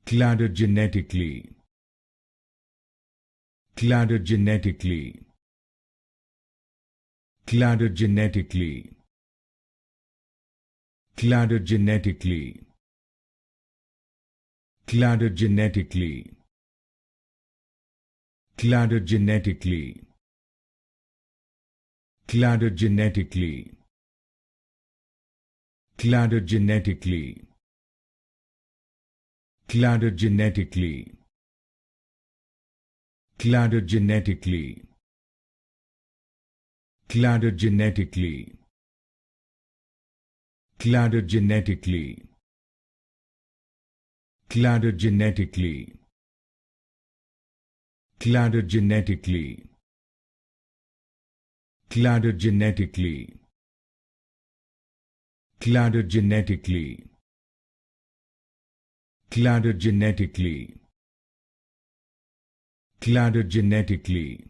Cladogenetically. Cladogenetically. Cladogenetically. Cladogenetically. Cladogenetically. Cladogenetically. Cladogenetically. Cladogenetically. Cladogenetically. Cladogenetically. Cladogenetically. Cladogenetically. Cladogenetically. Cladogenetically. Cladogenetically. Cladogenetically. Cladogenetically. Cladogenetically.